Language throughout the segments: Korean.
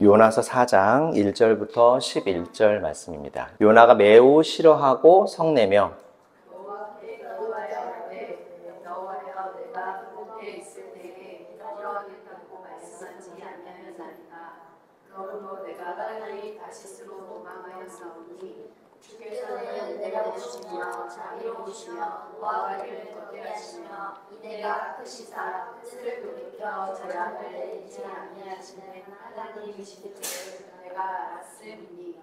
요나서 4장 1절부터 11절 말씀입니다. 요나가 매우 싫어하고 성내며 주께서는 내려오시며 자비로우시며 노하기를 걷게 하시며 이내가 크시사 뜻을 돌이켜 저량을 내리지 아니하시는 하나님이시기를 내가 알았음이니이다.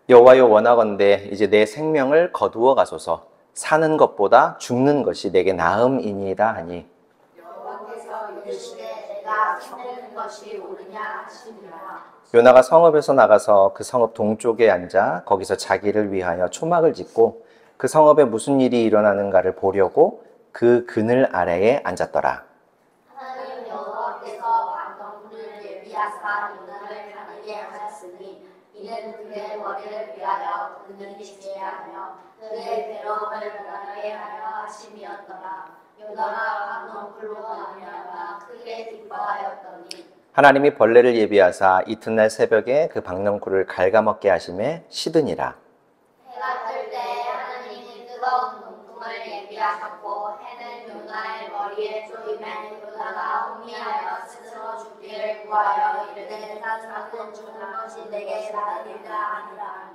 여호와여 원하건대 이제 내 생명을 거두어 가소서. 사는 것보다 죽는 것이 내게 나음이니이다 하니 여호와께서 이르시되 내가 성내는 것이 옳으냐 하시니라. 요나가 성읍에서 나가서 그 성읍 동쪽에 앉아 거기서 자기를 위하여 초막을 짓고 그 성읍에 무슨 일이 일어나는가를 보려고 그 그늘 아래에 앉았더라. 하나님 여호와께서 방덩굴을 예비하사 요나를 가리게 하셨으니 이는 그의 머리를 위하여 그늘이 지게 하며 그의 괴로움을 무한하게 하려 하심이었더라. 요나가 방덩굴로 말미암아 크게 기뻐하였더니 하나님이 벌레를 예비하사 이튿날 새벽에 그 박넝쿨을 갉아먹게 하심에 시드니라. 해가 뜰 때 하나님이 뜨거운 동풍을 예비하셨고 해는 요나의 머리에 쏘이매 요나가 혼미하여 스스로 죽기를 구하여 이르되 사는 죽는 것이 내게 나으리라 하니라.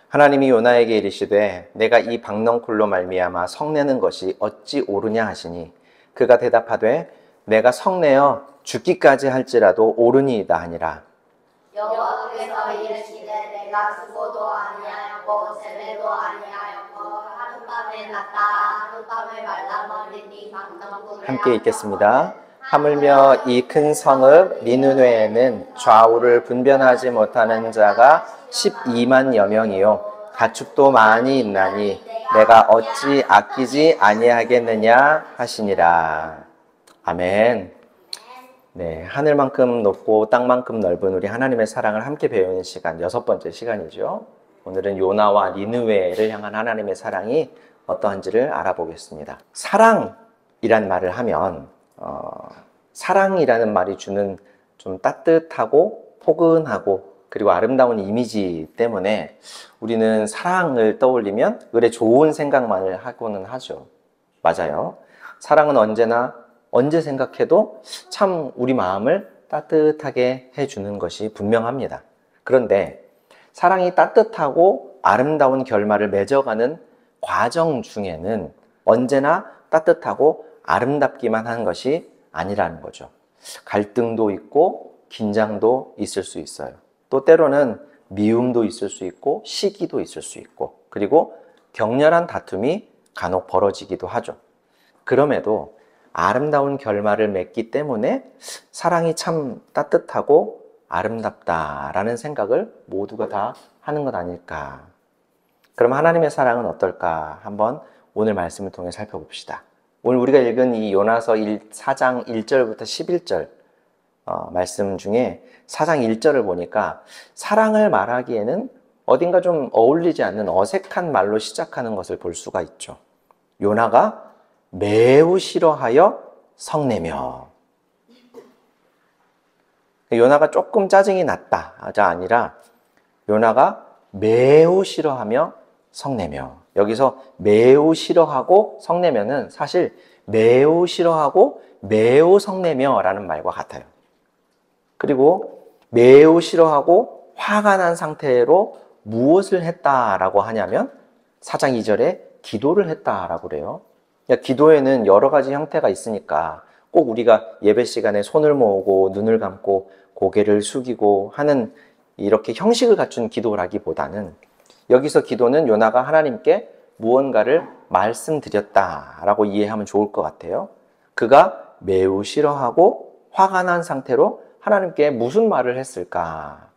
하나님이 요나에게 이르시되 내가 이 박넝쿨로 말미암아 성내는 것이 어찌 옳으냐 하시니 그가 대답하되 내가 성내어 죽기까지 할지라도 옳으니이다 하니라. 여호와께서 이르시되 내가 수고도 아니하였고 세례도 아니하였고 하룻밤에 났다 하룻밤에 말라버리니 방덩굴을 함께 읽겠습니다. 하물며 이 큰 성읍 니느웨에는 좌우를 분변하지 못하는 자가 12만여 명이요 가축도 많이 있나니 내가 어찌 아끼지 아니하겠느냐 하시니라. 아멘. 네, 하늘만큼 높고 땅만큼 넓은 우리 하나님의 사랑을 함께 배우는 시간, 6번째 시간이죠. 오늘은 요나와 니느웨를 향한 하나님의 사랑이 어떠한지를 알아보겠습니다. 사랑이란 말을 하면 사랑이라는 말이 주는 좀 따뜻하고 포근하고 그리고 아름다운 이미지 때문에 우리는 사랑을 떠올리면 의뢰 좋은 생각만을 하고는 하죠. 맞아요. 사랑은 언제 생각해도 참 우리 마음을 따뜻하게 해주는 것이 분명합니다. 그런데 사랑이 따뜻하고 아름다운 결말을 맺어가는 과정 중에는 언제나 따뜻하고 아름답기만 한 것이 아니라는 거죠. 갈등도 있고 긴장도 있을 수 있어요. 또 때로는 미움도 있을 수 있고 시기도 있을 수 있고 그리고 격렬한 다툼이 간혹 벌어지기도 하죠. 그럼에도 아름다운 결말을 맺기 때문에 사랑이 참 따뜻하고 아름답다라는 생각을 모두가 다 하는 것 아닐까. 그럼 하나님의 사랑은 어떨까? 한번 오늘 말씀을 통해 살펴봅시다. 오늘 우리가 읽은 이 요나서 4장 1절부터 11절 말씀 중에 4장 1절을 보니까 사랑을 말하기에는 어딘가 좀 어울리지 않는 어색한 말로 시작하는 것을 볼 수가 있죠. 요나가 매우 싫어하여 성내며. 요나가 조금 짜증이 났다가 아니라 요나가 매우 싫어하며 성내며. 여기서 매우 싫어하고 성내면은 사실 매우 싫어하고 매우 성내며 라는 말과 같아요. 그리고 매우 싫어하고 화가 난 상태로 무엇을 했다라고 하냐면 4장 2절에 기도를 했다라고 그래요. 기도에는 여러 가지 형태가 있으니까 꼭 우리가 예배 시간에 손을 모으고 눈을 감고 고개를 숙이고 하는 이렇게 형식을 갖춘 기도라기보다는 여기서 기도는 요나가 하나님께 무언가를 말씀드렸다라고 이해하면 좋을 것 같아요. 그가 매우 싫어하고 화가 난 상태로 하나님께 무슨 말을 했을까?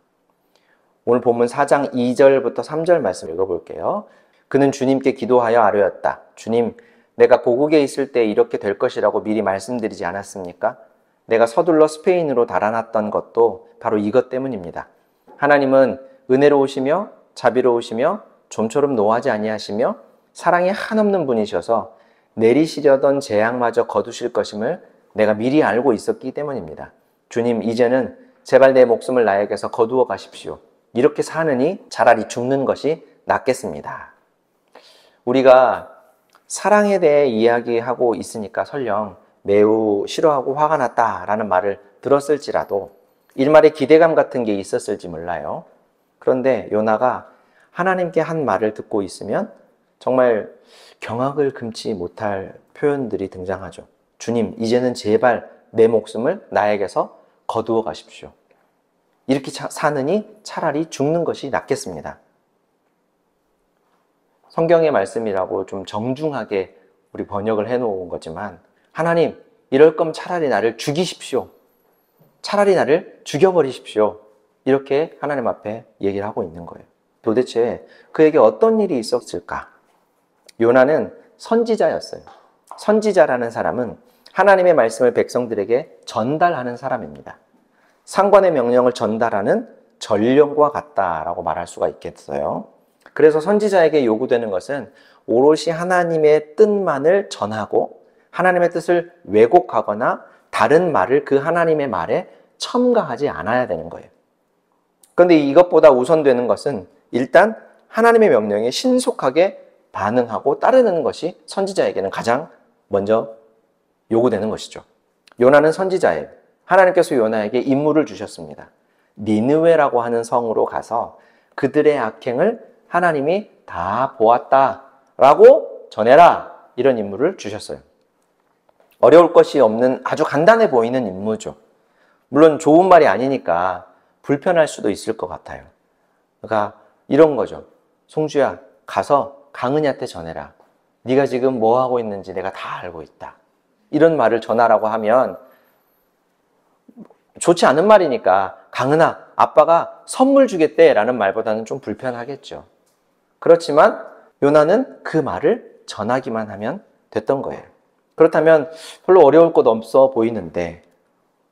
오늘 본문 4장 2절부터 3절 말씀 읽어볼게요. 그는 주님께 기도하여 아뢰었다. 주님, 내가 고국에 있을 때 이렇게 될 것이라고 미리 말씀드리지 않았습니까? 내가 서둘러 스페인으로 달아났던 것도 바로 이것 때문입니다. 하나님은 은혜로우시며 자비로우시며 좀처럼 노하지 아니하시며 사랑이 한없는 분이셔서 내리시려던 재앙마저 거두실 것임을 내가 미리 알고 있었기 때문입니다. 주님, 이제는 제발 내 목숨을 나에게서 거두어 가십시오. 이렇게 사느니 차라리 죽는 것이 낫겠습니다. 우리가 사랑에 대해 이야기하고 있으니까 설령 매우 싫어하고 화가 났다라는 말을 들었을지라도 일말의 기대감 같은 게 있었을지 몰라요. 그런데 요나가 하나님께 한 말을 듣고 있으면 정말 경악을 금치 못할 표현들이 등장하죠. 주님, 이제는 제발 내 목숨을 나에게서 거두어 가십시오. 이렇게 사느니 차라리 죽는 것이 낫겠습니다. 성경의 말씀이라고 좀 정중하게 우리 번역을 해놓은 거지만 하나님, 이럴 거면 차라리 나를 죽이십시오. 차라리 나를 죽여버리십시오. 이렇게 하나님 앞에 얘기를 하고 있는 거예요. 도대체 그에게 어떤 일이 있었을까? 요나는 선지자였어요. 선지자라는 사람은 하나님의 말씀을 백성들에게 전달하는 사람입니다. 상관의 명령을 전달하는 전령과 같다라고 말할 수가 있겠어요. 그래서 선지자에게 요구되는 것은 오롯이 하나님의 뜻만을 전하고 하나님의 뜻을 왜곡하거나 다른 말을 그 하나님의 말에 첨가하지 않아야 되는 거예요. 그런데 이것보다 우선되는 것은 일단 하나님의 명령에 신속하게 반응하고 따르는 것이 선지자에게는 가장 먼저 요구되는 것이죠. 요나는 선지자예요. 하나님께서 요나에게 임무를 주셨습니다. 니느웨라고 하는 성으로 가서 그들의 악행을 하나님이 다 보았다라고 전해라. 이런 임무를 주셨어요. 어려울 것이 없는 아주 간단해 보이는 임무죠. 물론 좋은 말이 아니니까 불편할 수도 있을 것 같아요. 그러니까 이런 거죠. 송주야, 가서 강은이한테 전해라. 네가 지금 뭐 하고 있는지 내가 다 알고 있다. 이런 말을 전하라고 하면 좋지 않은 말이니까 강은아, 아빠가 선물 주겠대 라는 말보다는 좀 불편하겠죠. 그렇지만 요나는 그 말을 전하기만 하면 됐던 거예요. 그렇다면 별로 어려울 것 없어 보이는데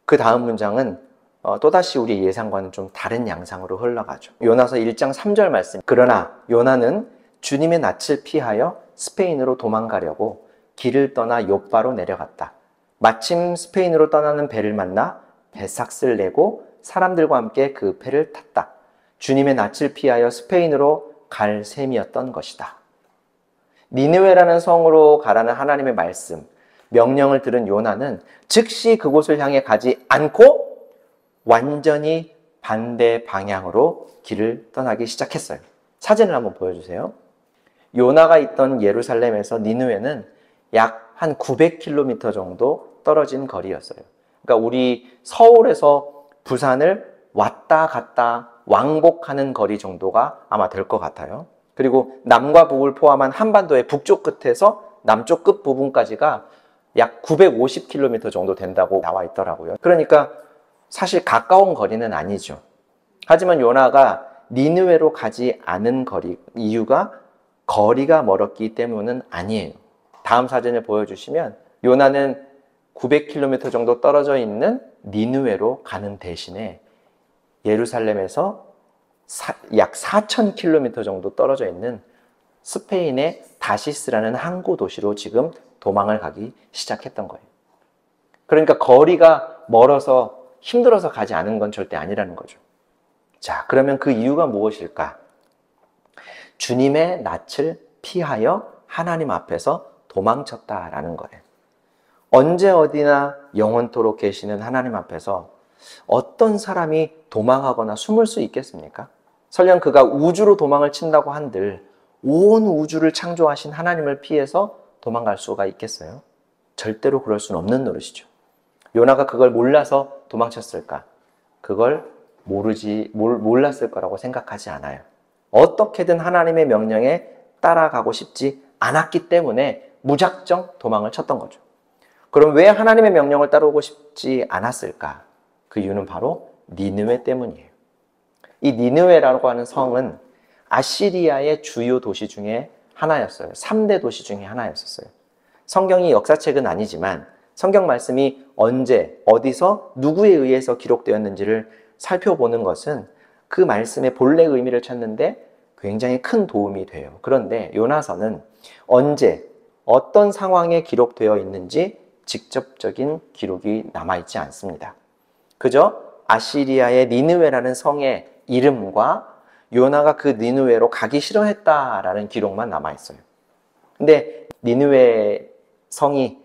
그 다음 문장은 또다시 우리 예상과는 좀 다른 양상으로 흘러가죠. 요나서 1장 3절 말씀. 그러나 요나는 주님의 낯을 피하여 스페인으로 도망가려고 길을 떠나 욥바로 내려갔다. 마침 스페인으로 떠나는 배를 만나 배삭스를 내고 사람들과 함께 그 배를 탔다. 주님의 낯을 피하여 스페인으로 갈 셈이었던 것이다. 니느웨라는 성으로 가라는 하나님의 말씀, 명령을 들은 요나는 즉시 그곳을 향해 가지 않고 완전히 반대 방향으로 길을 떠나기 시작했어요. 사진을 한번 보여주세요. 요나가 있던 예루살렘에서 니느웨는 약 한 900km 정도 떨어진 거리였어요. 그러니까 우리 서울에서 부산을 왔다 갔다 왕복하는 거리 정도가 아마 될 것 같아요. 그리고 남과 북을 포함한 한반도의 북쪽 끝에서 남쪽 끝 부분까지가 약 950km 정도 된다고 나와 있더라고요. 그러니까 사실 가까운 거리는 아니죠. 하지만 요나가 니느웨로 가지 않은 이유가 거리가 멀었기 때문은 아니에요. 다음 사진을 보여주시면 요나는 900km 정도 떨어져 있는 니느웨로 가는 대신에 예루살렘에서 약 4000km 정도 떨어져 있는 스페인의 다시스라는 항구 도시로 지금 도망을 가기 시작했던 거예요. 그러니까 거리가 멀어서 힘들어서 가지 않은 건 절대 아니라는 거죠. 자, 그러면 그 이유가 무엇일까? 주님의 낯을 피하여 하나님 앞에서 도망쳤다라는 거예요. 언제 어디나 영원토록 계시는 하나님 앞에서 어떤 사람이 도망하거나 숨을 수 있겠습니까? 설령 그가 우주로 도망을 친다고 한들 온 우주를 창조하신 하나님을 피해서 도망갈 수가 있겠어요? 절대로 그럴 수는 없는 노릇이죠. 요나가 그걸 몰라서 도망쳤을까? 그걸 몰랐을 거라고 생각하지 않아요. 어떻게든 하나님의 명령에 따라가고 싶지 않았기 때문에 무작정 도망을 쳤던 거죠. 그럼 왜 하나님의 명령을 따르고 싶지 않았을까? 그 이유는 바로 니느웨 때문이에요. 이 니느웨라고 하는 성은 아시리아의 주요 도시 중에 하나였어요. 3대 도시 중에 하나였었어요. 성경이 역사책은 아니지만 성경 말씀이 언제, 어디서, 누구에 의해서 기록되었는지를 살펴보는 것은 그 말씀의 본래 의미를 찾는데 굉장히 큰 도움이 돼요. 그런데 요나서는 언제, 어떤 상황에 기록되어 있는지 직접적인 기록이 남아있지 않습니다. 그저 아시리아의 니느웨라는 성의 이름과 요나가 그 니느웨로 가기 싫어했다라는 기록만 남아있어요. 근데 니느웨 성이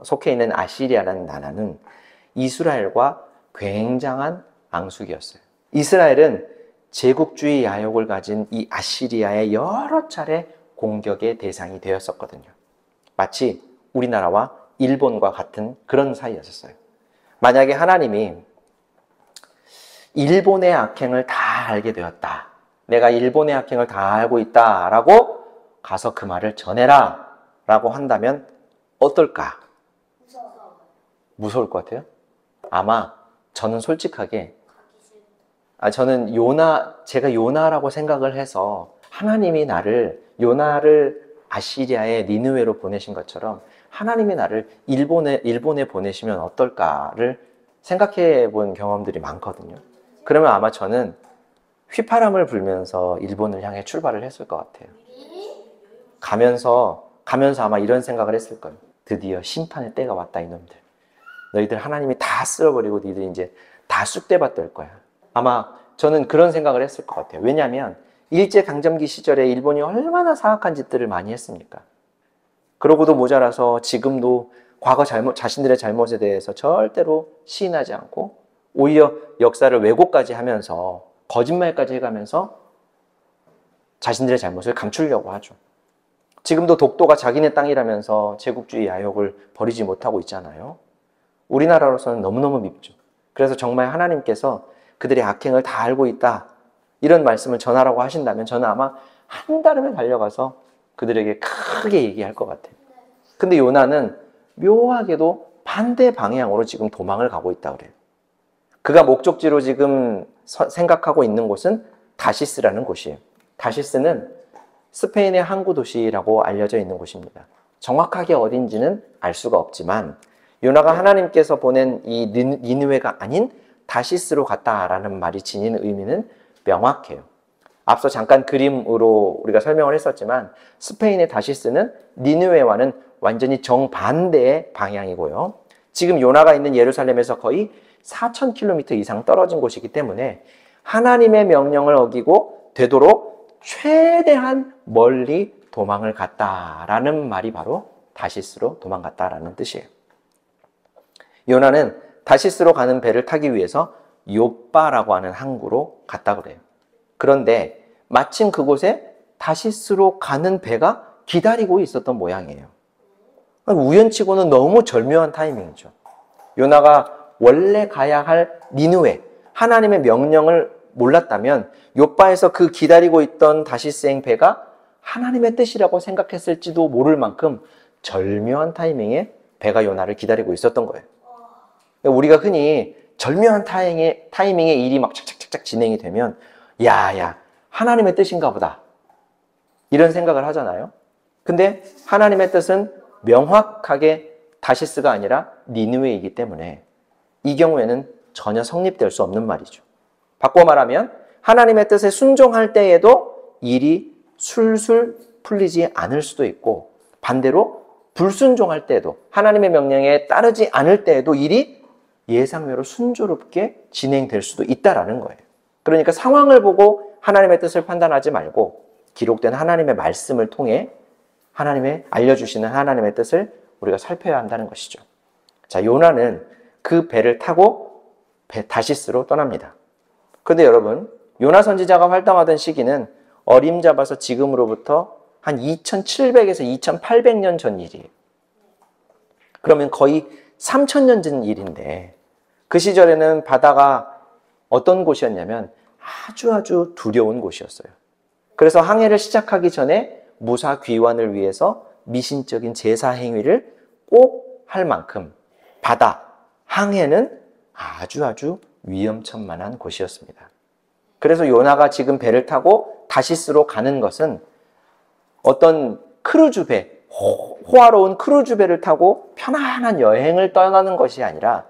속해 있는 아시리아라는 나라는 이스라엘과 굉장한 앙숙이었어요. 이스라엘은 제국주의 야욕을 가진 이 아시리아의 여러 차례 공격의 대상이 되었었거든요. 마치 우리나라와 일본과 같은 그런 사이였었어요. 만약에 하나님이 일본의 악행을 다 알게 되었다. 내가 일본의 악행을 다 알고 있다 라고 가서 그 말을 전해라 라고 한다면 어떨까? 무서울 것 같아요? 아마 저는 솔직하게 저는 제가 요나라고 생각을 해서 하나님이 요나를 아시리아의 니느웨로 보내신 것처럼 하나님이 나를 일본에 보내시면 어떨까를 생각해 본 경험들이 많거든요. 그러면 아마 저는 휘파람을 불면서 일본을 향해 출발을 했을 것 같아요. 가면서 아마 이런 생각을 했을 거예요. 드디어 심판의 때가 왔다, 이놈들. 너희들 하나님이 다 쓸어버리고 너희들 이제 다 쑥대밭 거야. 아마 저는 그런 생각을 했을 것 같아요. 왜냐하면 일제강점기 시절에 일본이 얼마나 사악한 짓들을 많이 했습니까? 그러고도 모자라서 지금도 과거 자신들의 잘못에 대해서 절대로 시인하지 않고 오히려 역사를 왜곡까지 하면서 거짓말까지 해가면서 자신들의 잘못을 감추려고 하죠. 지금도 독도가 자기네 땅이라면서 제국주의 야욕을 버리지 못하고 있잖아요. 우리나라로서는 너무너무 밉죠. 그래서 정말 하나님께서 그들의 악행을 다 알고 있다, 이런 말씀을 전하라고 하신다면 저는 아마 한달음에 달려가서 그들에게 크게 얘기할 것 같아요. 근데 요나는 묘하게도 반대 방향으로 지금 도망을 가고 있다 그래요. 그가 목적지로 지금 생각하고 있는 곳은 다시스라는 곳이에요. 다시스는 스페인의 항구 도시라고 알려져 있는 곳입니다. 정확하게 어딘지는 알 수가 없지만 요나가 하나님께서 보낸 이 니느웨가 아닌 다시스로 갔다라는 말이 지닌 의미는 명확해요. 앞서 잠깐 그림으로 우리가 설명을 했었지만 스페인의 다시스는 니느웨와는 완전히 정반대의 방향이고요. 지금 요나가 있는 예루살렘에서 거의 4,000km 이상 떨어진 곳이기 때문에 하나님의 명령을 어기고 되도록 최대한 멀리 도망을 갔다라는 말이 바로 다시스로 도망갔다라는 뜻이에요. 요나는 다시스로 가는 배를 타기 위해서 욥바라고 하는 항구로 갔다 그래요. 그런데 마침 그곳에 다시스로 가는 배가 기다리고 있었던 모양이에요. 우연치고는 너무 절묘한 타이밍이죠. 요나가 원래 가야 할 니느웨, 하나님의 명령을 몰랐다면 욥바에서 그 기다리고 있던 다시스행 배가 하나님의 뜻이라고 생각했을지도 모를 만큼 절묘한 타이밍에 배가 요나를 기다리고 있었던 거예요. 우리가 흔히 절묘한 타이밍에 일이 막 착착착착 진행이 되면 야, 하나님의 뜻인가 보다, 이런 생각을 하잖아요. 근데 하나님의 뜻은 명확하게 다시스가 아니라 니느웨이기 때문에 이 경우에는 전혀 성립될 수 없는 말이죠. 바꿔 말하면 하나님의 뜻에 순종할 때에도 일이 술술 풀리지 않을 수도 있고, 반대로 불순종할 때에도, 하나님의 명령에 따르지 않을 때에도 일이 예상외로 순조롭게 진행될 수도 있다라는 거예요. 그러니까 상황을 보고 하나님의 뜻을 판단하지 말고 기록된 하나님의 말씀을 통해 알려주시는 하나님의 뜻을 우리가 살펴야 한다는 것이죠. 자, 요나는 그 배를 타고 다시스로 떠납니다. 그런데 여러분, 요나 선지자가 활동하던 시기는 어림잡아서 지금으로부터 한 2700에서 2800년 전 일이에요. 그러면 거의 3000년 전 일인데, 그 시절에는 바다가 어떤 곳이었냐면 아주 두려운 곳이었어요. 그래서 항해를 시작하기 전에 무사 귀환을 위해서 미신적인 제사 행위를 꼭 할 만큼 항해는 아주 위험천만한 곳이었습니다. 그래서 요나가 지금 배를 타고 다시스로 가는 것은 어떤 크루즈배, 호화로운 크루즈배를 타고 편안한 여행을 떠나는 것이 아니라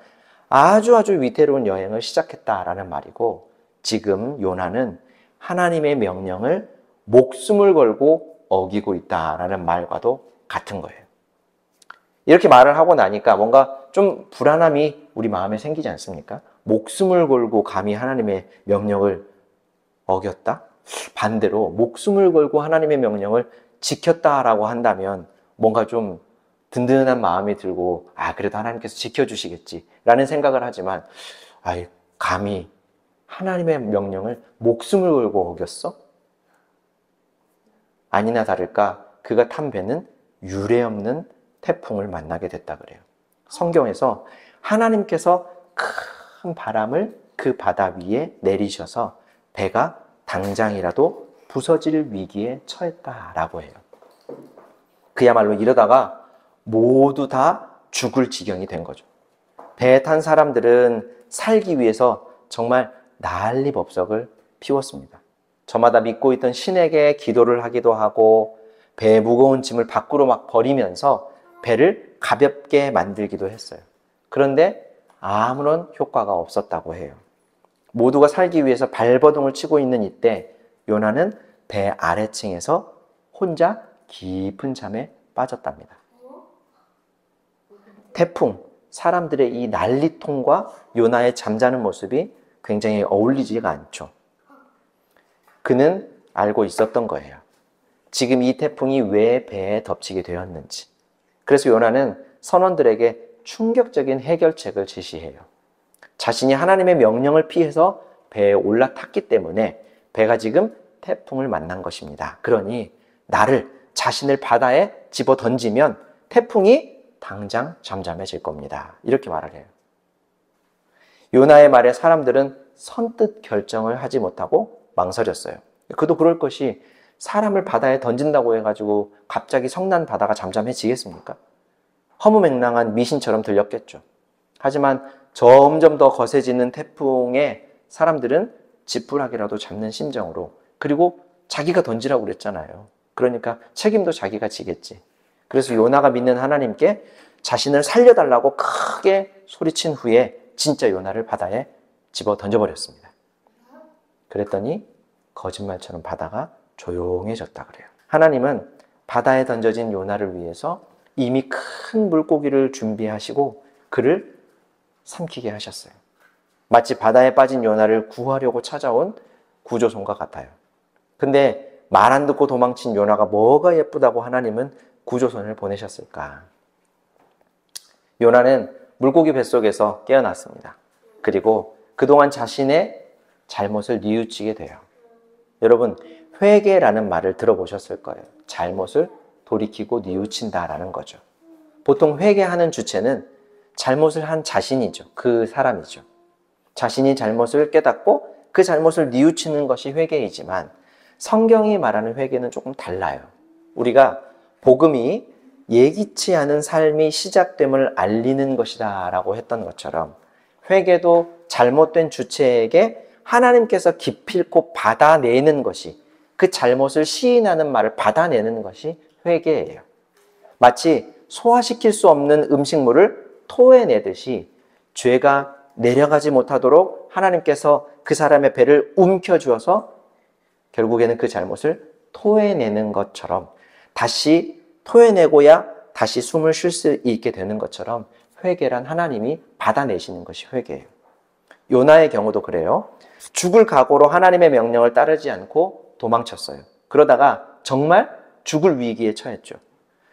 아주 위태로운 여행을 시작했다라는 말이고, 지금 요나는 하나님의 명령을 목숨을 걸고 어기고 있다라는 말과도 같은 거예요. 이렇게 말을 하고 나니까 뭔가 좀 불안함이 우리 마음에 생기지 않습니까? 목숨을 걸고 감히 하나님의 명령을 어겼다? 반대로 목숨을 걸고 하나님의 명령을 지켰다라고 한다면 뭔가 좀 든든한 마음이 들고 그래도 하나님께서 지켜주시겠지라는 생각을 하지만 감히 하나님의 명령을 목숨을 걸고 어겼어? 아니나 다를까 그가 탄 배는 유례 없는 태풍을 만나게 됐다 그래요. 성경에서 하나님께서 큰 바람을 그 바다 위에 내리셔서 배가 당장이라도 부서질 위기에 처했다라고 해요. 그야말로 이러다가 모두 다 죽을 지경이 된 거죠. 배에 탄 사람들은 살기 위해서 정말 난리법석을 피웠습니다. 저마다 믿고 있던 신에게 기도를 하기도 하고 배에 무거운 짐을 밖으로 막 버리면서 배를 가볍게 만들기도 했어요. 그런데 아무런 효과가 없었다고 해요. 모두가 살기 위해서 발버둥을 치고 있는 이때 요나는 배 아래층에서 혼자 깊은 잠에 빠졌답니다. 태풍, 사람들의 이 난리통과 요나의 잠자는 모습이 굉장히 어울리지가 않죠. 그는 알고 있었던 거예요. 지금 이 태풍이 왜 배에 덮치게 되었는지. 그래서 요나는 선원들에게 충격적인 해결책을 제시해요. 자신이 하나님의 명령을 피해서 배에 올라탔기 때문에 배가 지금 태풍을 만난 것입니다. 그러니 자신을 바다에 집어 던지면 태풍이 당장 잠잠해질 겁니다. 이렇게 말을 해요. 요나의 말에 사람들은 선뜻 결정을 하지 못하고 망설였어요. 그도 그럴 것이 사람을 바다에 던진다고 해가지고 갑자기 성난 바다가 잠잠해지겠습니까? 허무맹랑한 미신처럼 들렸겠죠. 하지만 점점 더 거세지는 태풍에 사람들은 지푸라기라도 잡는 심정으로, 그리고 자기가 던지라고 그랬잖아요. 그러니까 책임도 자기가 지겠지. 그래서 요나가 믿는 하나님께 자신을 살려달라고 크게 소리친 후에 진짜 요나를 바다에 집어 던져버렸습니다. 그랬더니 거짓말처럼 바다가 조용해졌다 그래요. 하나님은 바다에 던져진 요나를 위해서 이미 큰 물고기를 준비하시고 그를 삼키게 하셨어요. 마치 바다에 빠진 요나를 구하려고 찾아온 구조선과 같아요. 근데 말 안 듣고 도망친 요나가 뭐가 예쁘다고 하나님은 구조선을 보내셨을까? 요나는 물고기 뱃속에서 깨어났습니다. 그리고 그동안 자신의 잘못을 뉘우치게 돼요. 여러분, 회개라는 말을 들어보셨을 거예요. 잘못을 돌이키고 뉘우친다라는 거죠. 보통 회개하는 주체는 잘못을 한 자신이죠. 그 사람이죠. 자신이 잘못을 깨닫고 그 잘못을 뉘우치는 것이 회개이지만 성경이 말하는 회개는 조금 달라요. 우리가 복음이 예기치 않은 삶이 시작됨을 알리는 것이다 라고 했던 것처럼 회개도 잘못된 주체에게 하나님께서 기필코 받아내는 것이, 그 잘못을 시인하는 말을 받아내는 것이 회개예요. 마치 소화시킬 수 없는 음식물을 토해내듯이 죄가 내려가지 못하도록 하나님께서 그 사람의 배를 움켜쥐어서 결국에는 그 잘못을 토해내는 것처럼, 다시 토해내고야 다시 숨을 쉴 수 있게 되는 것처럼 회개란 하나님이 받아내시는 것이 회개예요. 요나의 경우도 그래요. 죽을 각오로 하나님의 명령을 따르지 않고 도망쳤어요. 그러다가 정말 죽을 위기에 처했죠.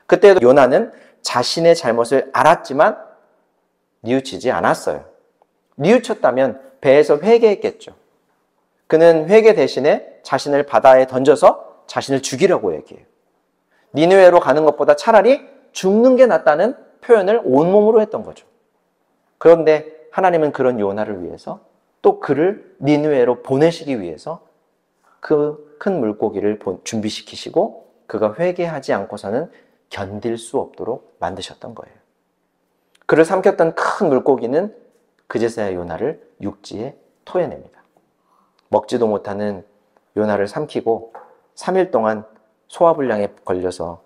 그때도 요나는 자신의 잘못을 알았지만 뉘우치지 않았어요. 뉘우쳤다면 배에서 회개했겠죠. 그는 회개 대신에 자신을 바다에 던져서 자신을 죽이려고 얘기해요. 니느웨로 가는 것보다 차라리 죽는 게 낫다는 표현을 온몸으로 했던 거죠. 그런데 하나님은 그런 요나를 위해서 또 그를 니느웨로 보내시기 위해서 그 큰 물고기를 준비시키시고 그가 회개하지 않고서는 견딜 수 없도록 만드셨던 거예요. 그를 삼켰던 큰 물고기는 그제서야 요나를 육지에 토해냅니다. 먹지도 못하는 요나를 삼키고 3일 동안 소화불량에 걸려서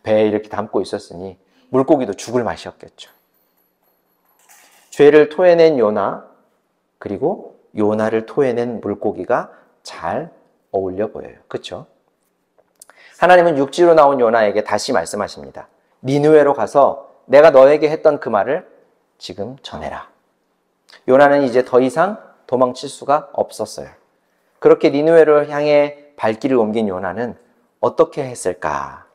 배에 이렇게 담고 있었으니 물고기도 죽을 맛이었겠죠. 죄를 토해낸 요나, 그리고 요나를 토해낸 물고기가 잘 어울려 보여요. 그렇죠? 하나님은 육지로 나온 요나에게 다시 말씀하십니다. 니느웨로 가서 내가 너에게 했던 그 말을 지금 전해라. 요나는 이제 더 이상 도망칠 수가 없었어요. 그렇게 니느웨를 향해 발길을 옮긴 요나는 어떻게 했을까?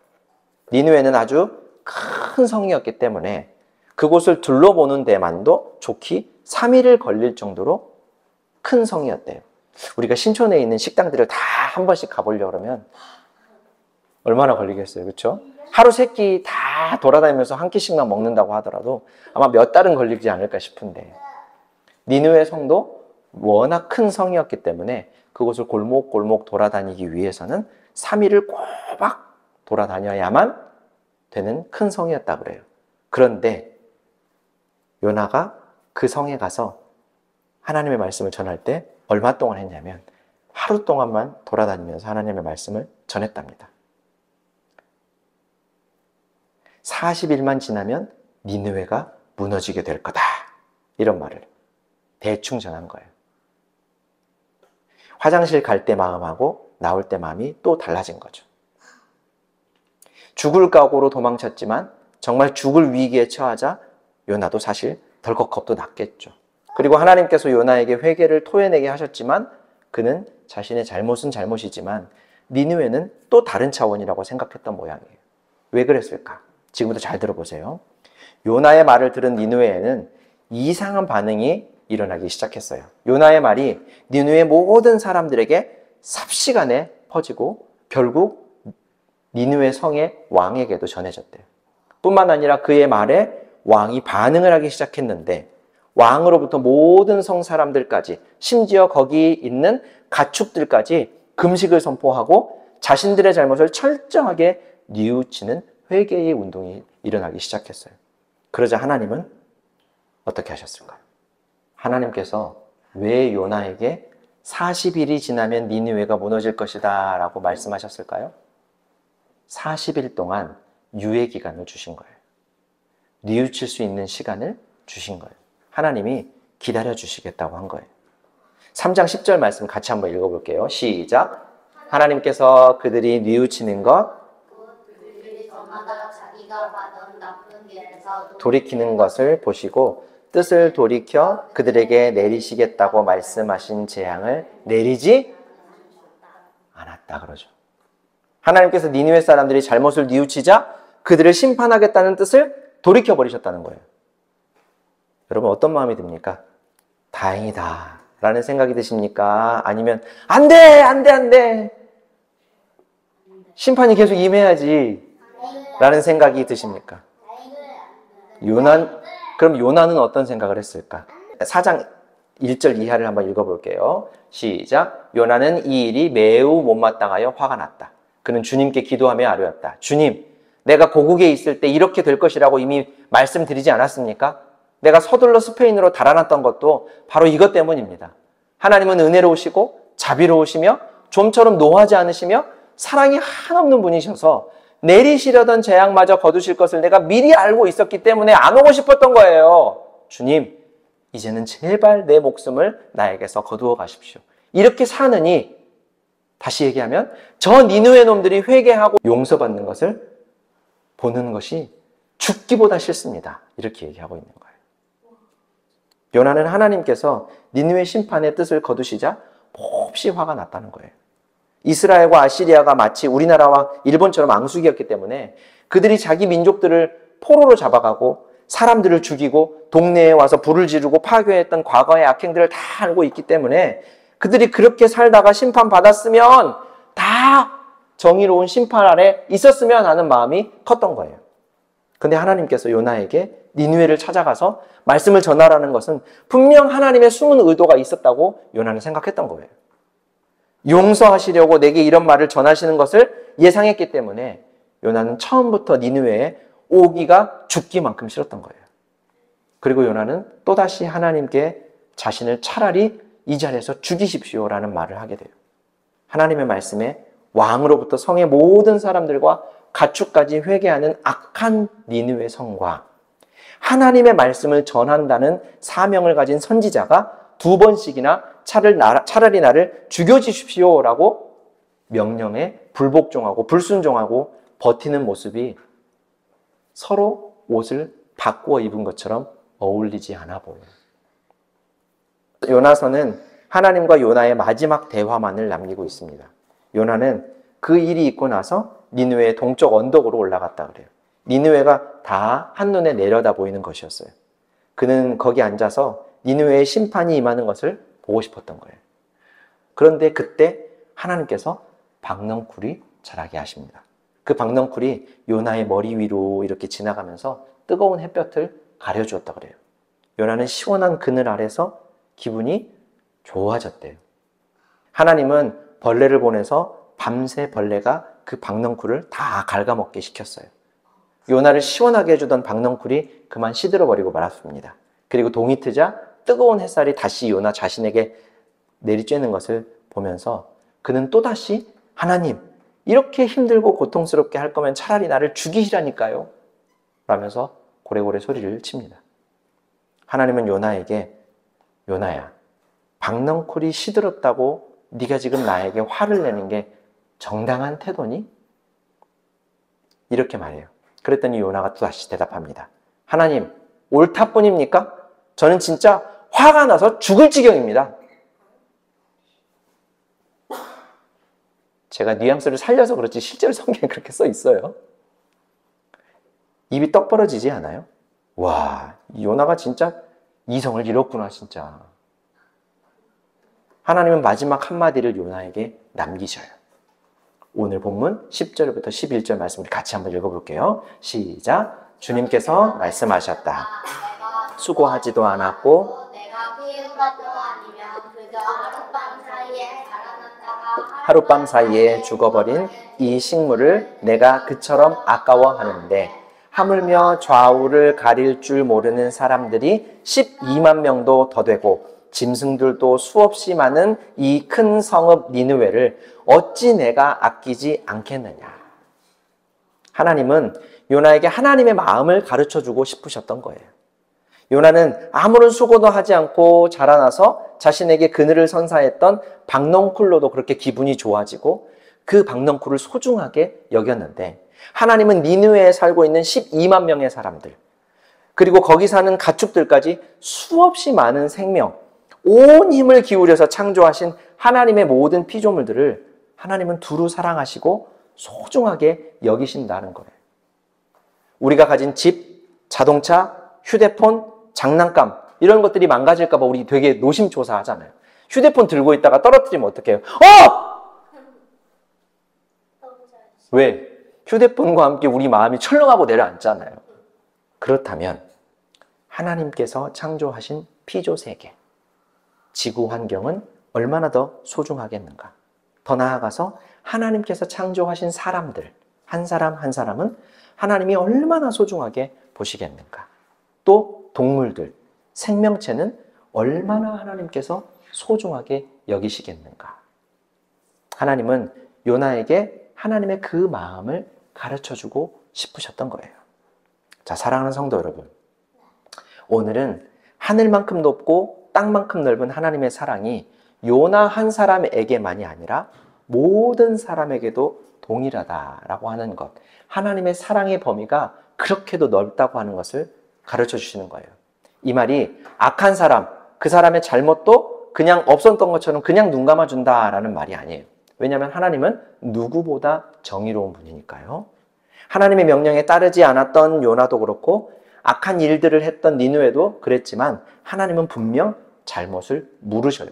니느웨는 아주 큰 성이었기 때문에 그곳을 둘러보는 데만도 좋게 3일을 걸릴 정도로 큰 성이었대요. 우리가 신촌에 있는 식당들을 다 한 번씩 가보려고 그러면 얼마나 걸리겠어요, 그렇죠? 하루 세 끼 다 돌아다니면서 한 끼씩만 먹는다고 하더라도 아마 몇 달은 걸리지 않을까 싶은데, 니느웨 성도 워낙 큰 성이었기 때문에 그곳을 골목골목 돌아다니기 위해서는 3일을 꼬박 돌아다녀야만 되는 큰 성이었다 그래요. 그런데 요나가 그 성에 가서 하나님의 말씀을 전할 때 얼마 동안 했냐면 하루 동안만 돌아다니면서 하나님의 말씀을 전했답니다. 40일만 지나면 니느웨가 무너지게 될 거다, 이런 말을 대충 전한 거예요. 화장실 갈 때 마음하고 나올 때 마음이 또 달라진 거죠. 죽을 각오로 도망쳤지만 정말 죽을 위기에 처하자 요나도 사실 덜컥 겁도 났겠죠. 그리고 하나님께서 요나에게 회개를 토해내게 하셨지만 그는 자신의 잘못은 잘못이지만 니느웨는 또 다른 차원이라고 생각했던 모양이에요. 왜 그랬을까? 지금부터 잘 들어보세요. 요나의 말을 들은 니느웨에는 이상한 반응이 일어나기 시작했어요. 요나의 말이 니느웨 모든 사람들에게 삽시간에 퍼지고 결국 니느웨 성의 왕에게도 전해졌대요. 뿐만 아니라 그의 말에 왕이 반응을 하기 시작했는데 왕으로부터 모든 성 사람들까지, 심지어 거기 있는 가축들까지 금식을 선포하고 자신들의 잘못을 철저하게 뉘우치는 회개의 운동이 일어나기 시작했어요. 그러자 하나님은 어떻게 하셨을까요? 하나님께서 왜 요나에게 40일이 지나면 니느웨가 무너질 것이다 라고 말씀하셨을까요? 40일 동안 유예 기간을 주신 거예요. 뉘우칠 수 있는 시간을 주신 거예요. 하나님이 기다려 주시겠다고 한 거예요. 3장 10절 말씀 같이 한번 읽어볼게요. 시작. 하나님께서 그들이 뉘우치는 것, 그들이 저마다 자기가 받은 나쁜 길에서 돌이키는 것을 보시고 뜻을 돌이켜 그들에게 내리시겠다고 말씀하신 재앙을 내리지 않았다 그러죠. 하나님께서 니느웨 사람들이 잘못을 뉘우치자 그들을 심판하겠다는 뜻을 돌이켜버리셨다는 거예요. 여러분 어떤 마음이 듭니까? 다행이다 라는 생각이 드십니까? 아니면 안 돼! 심판이 계속 임해야지 라는 생각이 드십니까? 그럼 요나는 어떤 생각을 했을까? 4장 1절 이하를 한번 읽어볼게요. 시작. 요나는 이 일이 매우 못마땅하여 화가 났다. 그는 주님께 기도하며 아뢰었다. 주님, 내가 고국에 있을 때 이렇게 될 것이라고 이미 말씀드리지 않았습니까? 내가 서둘러 스페인으로 달아났던 것도 바로 이것 때문입니다. 하나님은 은혜로우시고 자비로우시며 좀처럼 노하지 않으시며 사랑이 한없는 분이셔서 내리시려던 재앙마저 거두실 것을 내가 미리 알고 있었기 때문에 안 오고 싶었던 거예요. 주님, 이제는 제발 내 목숨을 나에게서 거두어 가십시오. 이렇게 사느니, 다시 얘기하면 저 니느웨 놈들이 회개하고 용서받는 것을 보는 것이 죽기보다 싫습니다. 이렇게 얘기하고 있는 거예요. 요나는 하나님께서 니느웨 심판의 뜻을 거두시자 몹시 화가 났다는 거예요. 이스라엘과 아시리아가 마치 우리나라와 일본처럼 앙숙이었기 때문에 그들이 자기 민족들을 포로로 잡아가고 사람들을 죽이고 동네에 와서 불을 지르고 파괴했던 과거의 악행들을 다 알고 있기 때문에 그들이 그렇게 살다가 심판받았으면 다 정의로운 심판 아래 있었으면 하는 마음이 컸던 거예요. 근데 하나님께서 요나에게 니느웨를 찾아가서 말씀을 전하라는 것은 분명 하나님의 숨은 의도가 있었다고 요나는 생각했던 거예요. 용서하시려고 내게 이런 말을 전하시는 것을 예상했기 때문에 요나는 처음부터 니느웨에 오기가 죽기만큼 싫었던 거예요. 그리고 요나는 또다시 하나님께 자신을 차라리 이 자리에서 죽이십시오라는 말을 하게 돼요. 하나님의 말씀에 왕으로부터 성의 모든 사람들과 가축까지 회개하는 악한 니느웨 성과 하나님의 말씀을 전한다는 사명을 가진 선지자가 두 번씩이나 차라리 나를 죽여주십시오라고 명령에 불복종하고 불순종하고 버티는 모습이 서로 옷을 바꾸어 입은 것처럼 어울리지 않아 보여요. 요나서는 하나님과 요나의 마지막 대화만을 남기고 있습니다. 요나는 그 일이 있고 나서 니느웨의 동쪽 언덕으로 올라갔다 그래요. 니느웨가 다 한눈에 내려다 보이는 것이었어요. 그는 거기 앉아서 니느웨의 심판이 임하는 것을 보고 싶었던 거예요. 그런데 그때 하나님께서 박넝쿨이 자라게 하십니다. 그 박넝쿨이 요나의 머리 위로 이렇게 지나가면서 뜨거운 햇볕을 가려주었다 그래요. 요나는 시원한 그늘 아래서 기분이 좋아졌대요. 하나님은 벌레를 보내서 밤새 벌레가 그 박넝쿨을 다 갉아먹게 시켰어요. 요나를 시원하게 해주던 박넝쿨이 그만 시들어버리고 말았습니다. 그리고 동이 트자 뜨거운 햇살이 다시 요나 자신에게 내리쬐는 것을 보면서 그는 또다시 하나님, 이렇게 힘들고 고통스럽게 할 거면 차라리 나를 죽이시라니까요 라면서 고래고래 소리를 칩니다. 하나님은 요나에게 요나야, 박넝쿨이 시들었다고 네가 지금 나에게 화를 내는 게 정당한 태도니? 이렇게 말해요. 그랬더니 요나가 또다시 대답합니다. 하나님, 옳다뿐입니까? 저는 진짜 화가 나서 죽을 지경입니다. 제가 뉘앙스를 살려서 그렇지 실제로 성경에 그렇게 써 있어요. 입이 떡 벌어지지 않아요? 와, 요나가 진짜 이성을 잃었구나 진짜. 하나님은 마지막 한마디를 요나에게 남기셔요. 오늘 본문 10절부터 11절 말씀을 같이 한번 읽어볼게요. 시작. 주님께서 말씀하셨다. 수고하지도 않았고 내가 키운 것도 아니면 그저 하룻밤 사이에 죽어버린 이 식물을 내가 그처럼 아까워하는데 하물며 좌우를 가릴 줄 모르는 사람들이 12만 명도 더 되고 짐승들도 수없이 많은 이 큰 성읍 니느웨를 어찌 내가 아끼지 않겠느냐. 하나님은 요나에게 하나님의 마음을 가르쳐주고 싶으셨던 거예요. 요나는 아무런 수고도 하지 않고 자라나서 자신에게 그늘을 선사했던 박넝쿨로도 그렇게 기분이 좋아지고 그 박넝쿨을 소중하게 여겼는데 하나님은 니느웨에 살고 있는 12만 명의 사람들 그리고 거기 사는 가축들까지 수없이 많은 생명, 온 힘을 기울여서 창조하신 하나님의 모든 피조물들을 하나님은 두루 사랑하시고 소중하게 여기신다는 거예요. 우리가 가진 집, 자동차, 휴대폰, 장난감 이런 것들이 망가질까 봐 우리 되게 노심초사하잖아요. 휴대폰 들고 있다가 떨어뜨리면 어떡해요? 왜? 휴대폰과 함께 우리 마음이 철렁하고 내려앉잖아요. 그렇다면 하나님께서 창조하신 피조세계, 지구 환경은 얼마나 더 소중하겠는가? 더 나아가서 하나님께서 창조하신 사람들, 한 사람 한 사람은 하나님이 얼마나 소중하게 보시겠는가? 또 동물들, 생명체는 얼마나 하나님께서 소중하게 여기시겠는가? 하나님은 요나에게 하나님의 그 마음을 가르쳐주고 싶으셨던 거예요. 자, 사랑하는 성도 여러분, 오늘은 하늘만큼 높고 땅만큼 넓은 하나님의 사랑이 요나 한 사람에게만이 아니라 모든 사람에게도 동일하다라고 하는 것, 하나님의 사랑의 범위가 그렇게도 넓다고 하는 것을 가르쳐 주시는 거예요. 이 말이 악한 사람, 그 사람의 잘못도 그냥 없었던 것처럼 그냥 눈 감아준다라는 말이 아니에요. 왜냐하면 하나님은 누구보다 정의로운 분이니까요. 하나님의 명령에 따르지 않았던 요나도 그렇고 악한 일들을 했던 니느웨도 그랬지만 하나님은 분명 잘못을 물으셔요.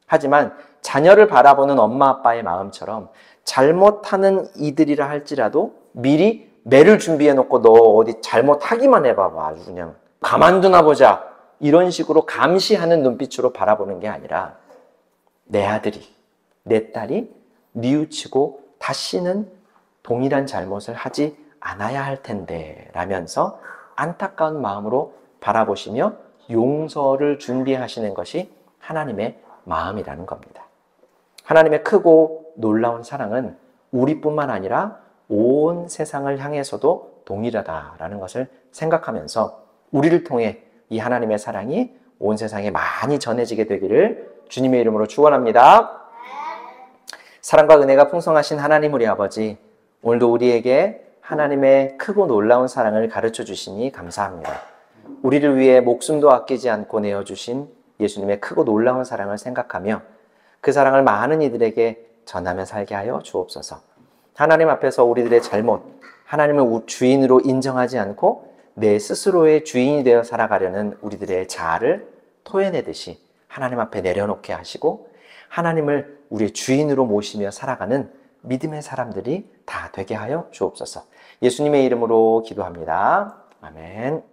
하지만 자녀를 바라보는 엄마 아빠의 마음처럼 잘못하는 이들이라 할지라도 미리 매를 준비해놓고 너 어디 잘못하기만 해봐봐 아주 그냥 가만두나 보자 이런 식으로 감시하는 눈빛으로 바라보는 게 아니라 내 아들이 내 딸이 뉘우치고 다시는 동일한 잘못을 하지 않아야 할 텐데 라면서 안타까운 마음으로 바라보시며 용서를 준비하시는 것이 하나님의 마음이라는 겁니다. 하나님의 크고 놀라운 사랑은 우리뿐만 아니라 온 세상을 향해서도 동일하다라는 것을 생각하면서 우리를 통해 이 하나님의 사랑이 온 세상에 많이 전해지게 되기를 주님의 이름으로 축원합니다. 사랑과 은혜가 풍성하신 하나님 우리 아버지, 오늘도 우리에게 하나님의 크고 놀라운 사랑을 가르쳐 주시니 감사합니다. 우리를 위해 목숨도 아끼지 않고 내어주신 예수님의 크고 놀라운 사랑을 생각하며 그 사랑을 많은 이들에게 전하며 살게 하여 주옵소서. 하나님 앞에서 우리들의 잘못, 하나님을 주인으로 인정하지 않고 내 스스로의 주인이 되어 살아가려는 우리들의 자아를 토해내듯이 하나님 앞에 내려놓게 하시고 하나님을 우리의 주인으로 모시며 살아가는 믿음의 사람들이 다 되게 하여 주옵소서. 예수님의 이름으로 기도합니다. 아멘.